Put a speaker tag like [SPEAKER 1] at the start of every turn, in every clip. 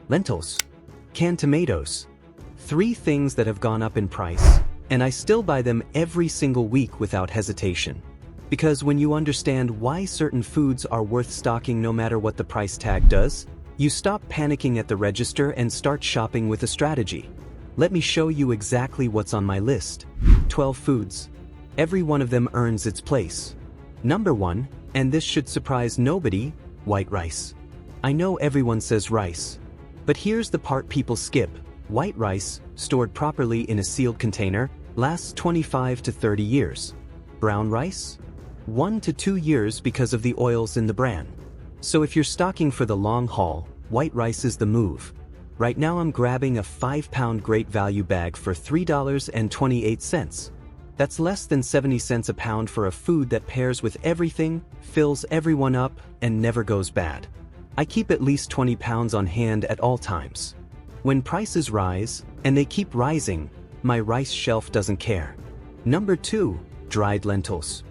[SPEAKER 1] Lentils. Canned tomatoes. 3 things that have gone up in price, and I still buy them every single week without hesitation. Because when you understand why certain foods are worth stocking no matter what the price tag does, you stop panicking at the register and start shopping with a strategy. Let me show you exactly what's on my list. 12 foods. Every one of them earns its place. Number 1, and this should surprise nobody, white rice. I know everyone says rice, but here's the part people skip. White rice, stored properly in a sealed container, lasts 25 to 30 years. Brown rice? 1 to 2 years because of the oils in the bran. So if you're stocking for the long haul, white rice is the move. Right now I'm grabbing a 5-pound great value bag for $3.28. That's less than 70 cents a pound for a food that pairs with everything, fills everyone up, and never goes bad. I keep at least 20 pounds on hand at all times. When prices rise, and they keep rising, my rice shelf doesn't care. Number 2, dried lentils.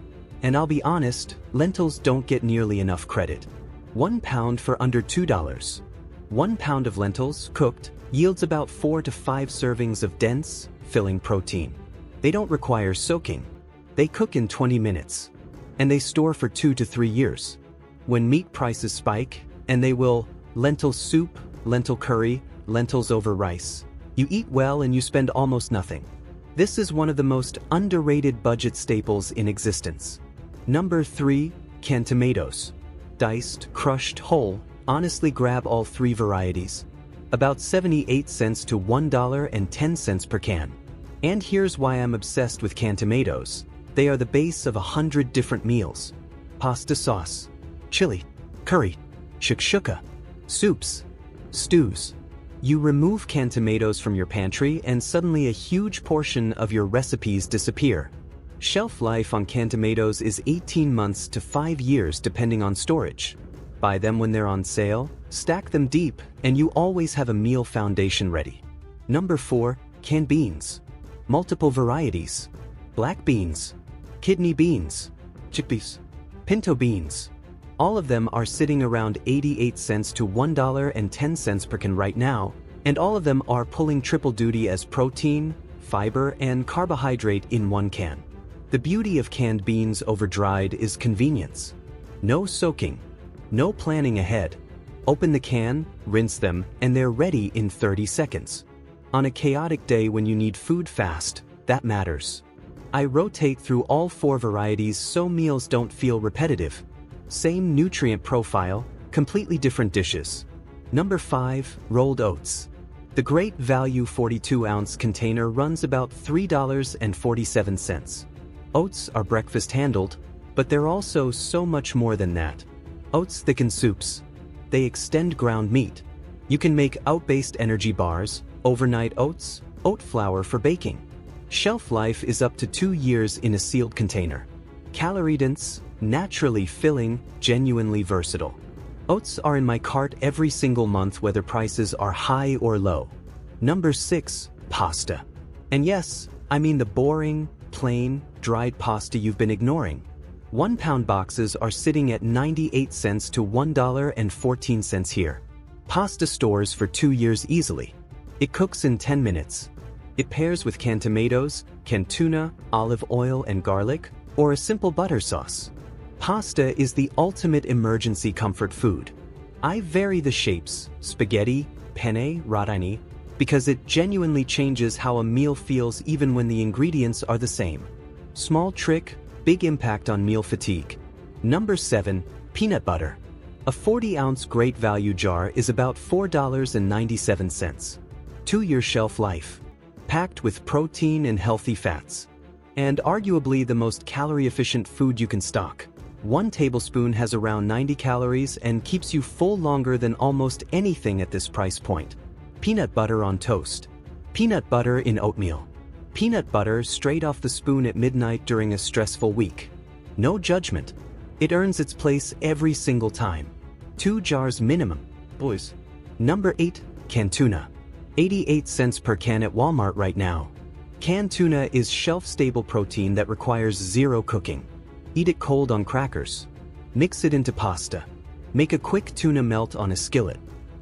[SPEAKER 1] And I'll be honest, lentils don't get nearly enough credit. 1 pound for under $2. 1 pound of lentils, cooked, yields about 4 to 5 servings of dense, filling protein. They don't require soaking. They cook in 20 minutes. And they store for 2 to 3 years. When meat prices spike, and they will, lentil soup, lentil curry, lentils over rice. You eat well and you spend almost nothing. This is one of the most underrated budget staples in existence. Number 3, canned tomatoes. Diced, crushed, whole, honestly grab all 3 varieties. About 78 cents to $1.10 per can. And here's why I'm obsessed with canned tomatoes. They are the base of 100 different meals. Pasta sauce, chili, curry, shakshuka, soups, stews. You remove canned tomatoes from your pantry and suddenly a huge portion of your recipes disappear. Shelf life on canned tomatoes is 18 months to 5 years depending on storage. Buy them when they're on sale, stack them deep, and you always have a meal foundation ready. Number 4, canned beans. Multiple varieties. Black beans, kidney beans, chickpeas, pinto beans. All of them are sitting around 88 cents to $1.10 per can right now, and all of them are pulling triple duty as protein, fiber, and carbohydrate in one can. The beauty of canned beans over dried is convenience. No soaking, no planning ahead. Open the can, rinse them, and they're ready in 30 seconds. On a chaotic day when you need food fast, that matters. I rotate through all 4 varieties so meals don't feel repetitive. Same nutrient profile, completely different dishes. Number 5, rolled oats. The great value 42-ounce container runs about $3.47. Oats are breakfast handled, but they're also so much more than that. Oats thicken soups. They extend ground meat. You can make oat-based energy bars, overnight oats, oat flour for baking. Shelf life is up to 2 years in a sealed container. Calorie dense, naturally filling, genuinely versatile. Oats are in my cart every single month whether prices are high or low. Number 6, pasta. And yes, I mean the boring, plain, dried pasta you've been ignoring. 1 pound boxes are sitting at 98 cents to $1.14 here. Pasta stores for 2 years easily. It cooks in 10 minutes. It pairs with canned tomatoes, canned tuna, olive oil and garlic, or a simple butter sauce. Pasta is the ultimate emergency comfort food. I vary the shapes, spaghetti, penne, rotini, because it genuinely changes how a meal feels even when the ingredients are the same. Small trick, big impact on meal fatigue. Number 7, peanut butter. A 40-ounce great value jar is about $4.97. 2-year shelf life. Packed with protein and healthy fats. And arguably the most calorie-efficient food you can stock. 1 tablespoon has around 90 calories and keeps you full longer than almost anything at this price point. Peanut butter on toast. Peanut butter in oatmeal. Peanut butter straight off the spoon at midnight during a stressful week. No judgment. It earns its place every single time. 2 jars minimum, boys. Number 8, canned tuna. 88 cents per can at Walmart right now. Canned tuna is shelf-stable protein that requires 0 cooking. Eat it cold on crackers. Mix it into pasta. Make a quick tuna melt on a skillet.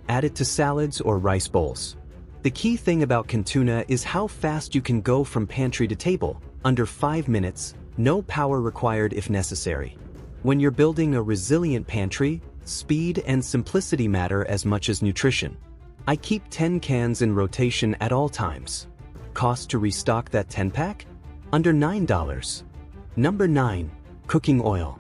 [SPEAKER 1] add it to salads or rice bowls. The key thing about canned tuna is how fast you can go from pantry to table, under 5 minutes, no power required if necessary. When you're building a resilient pantry, speed and simplicity matter as much as nutrition. I keep 10 cans in rotation at all times. Cost to restock that 10-pack? Under $9. Number 9. Cooking oil.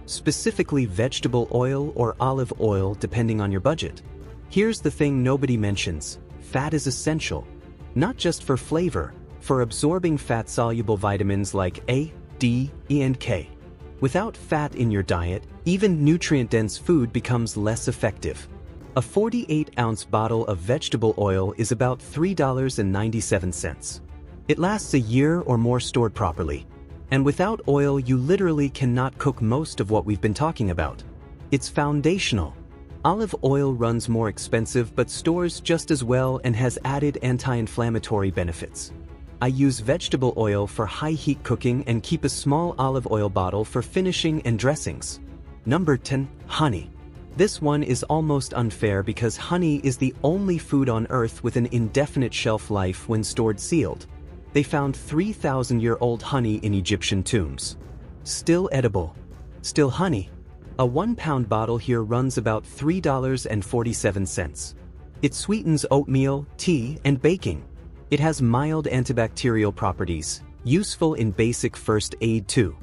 [SPEAKER 1] Specifically vegetable oil or olive oil depending on your budget. Here's the thing nobody mentions. Fat is essential. Not just for flavor, for absorbing fat-soluble vitamins like A, D, E, and K. Without fat in your diet, even nutrient-dense food becomes less effective. A 48-ounce bottle of vegetable oil is about $3.97. It lasts a year or more stored properly. And without oil, you literally cannot cook most of what we've been talking about. It's foundational. Olive oil runs more expensive but stores just as well and has added anti-inflammatory benefits. I use vegetable oil for high-heat cooking and keep a small olive oil bottle for finishing and dressings. Number 10. Honey. This one is almost unfair because honey is the only food on Earth with an indefinite shelf life when stored sealed. They found 3,000-year-old honey in Egyptian tombs. Still edible. Still honey. A 1-pound bottle here runs about $3.47. It sweetens oatmeal, tea, and baking. It has mild antibacterial properties, useful in basic first aid too.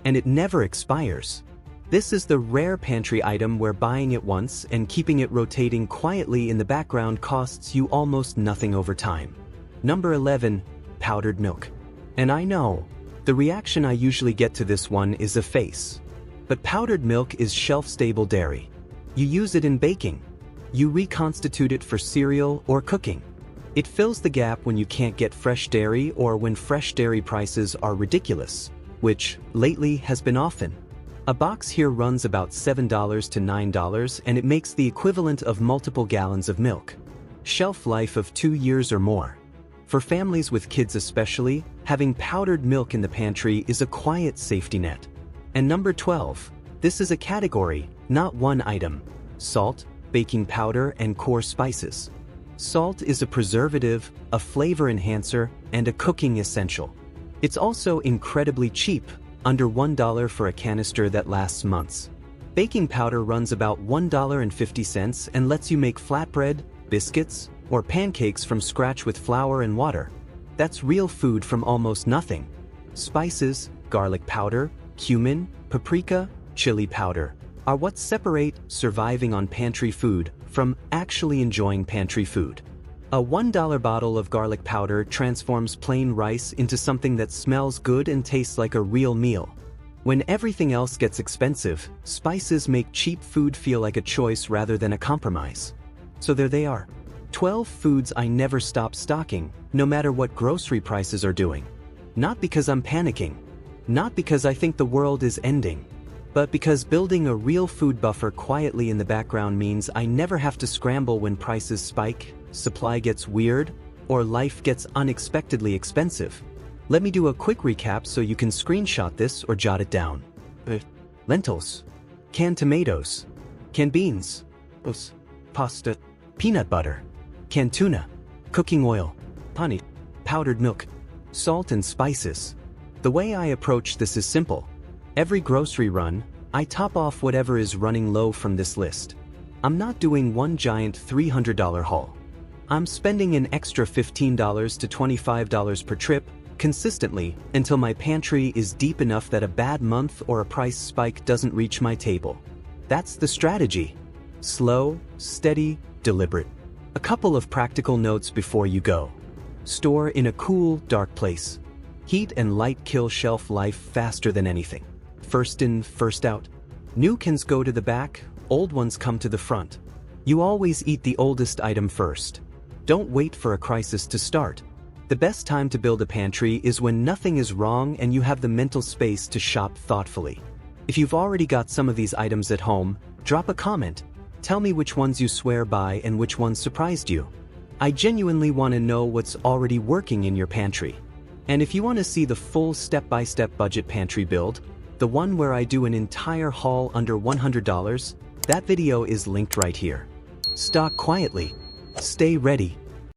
[SPEAKER 1] And it never expires. This is the rare pantry item where buying it once and keeping it rotating quietly in the background costs you almost nothing over time. Number 11. Powdered milk. And I know, the reaction I usually get to this one is a face. But powdered milk is shelf-stable dairy. You use it in baking. You reconstitute it for cereal or cooking. It fills the gap when you can't get fresh dairy or when fresh dairy prices are ridiculous, which, lately, has been often. A box here runs about $7 to $9 and it makes the equivalent of multiple gallons of milk. Shelf life of 2 years or more. For families with kids especially, having powdered milk in the pantry is a quiet safety net. And number 12. This is a category, not one item. Salt, baking powder, and core spices. Salt is a preservative, a flavor enhancer, and a cooking essential. It's also incredibly cheap, under $1 for a canister that lasts months. Baking powder runs about $1.50 and lets you make flatbread, biscuits, or pancakes from scratch with flour and water. That's real food from almost nothing. Spices, garlic powder, cumin, paprika, chili powder are what separate surviving on pantry food from actually enjoying pantry food. A $1 bottle of garlic powder transforms plain rice into something that smells good and tastes like a real meal. When everything else gets expensive, spices make cheap food feel like a choice rather than a compromise. So there they are. 12 foods I never stop stocking, no matter what grocery prices are doing. Not because I'm panicking. Not because I think the world is ending. But because building a real food buffer quietly in the background means I never have to scramble when prices spike, supply gets weird, or life gets unexpectedly expensive. Let me do a quick recap so you can screenshot this or jot it down. Lentils, canned tomatoes, canned beans, pasta, peanut butter, canned tuna, cooking oil, honey, powdered milk, salt and spices. The way I approach this is simple. Every grocery run, I top off whatever is running low from this list. I'm not doing one giant $300 haul. I'm spending an extra $15 to $25 per trip, consistently, until my pantry is deep enough that a bad month or a price spike doesn't reach my table. That's the strategy. Slow, steady, deliberate. A couple of practical notes before you go. Store in a cool, dark place. Heat and light kill shelf life faster than anything. First in, first out. New cans go to the back, old ones come to the front. You always eat the oldest item first. Don't wait for a crisis to start. The best time to build a pantry is when nothing is wrong and you have the mental space to shop thoughtfully. If you've already got some of these items at home, drop a comment. Tell me which ones you swear by and which ones surprised you. I genuinely want to know what's already working in your pantry. And if you want to see the full step-by-step budget pantry build, the one where I do an entire haul under $100, that video is linked right here. Stock quietly. Stay ready.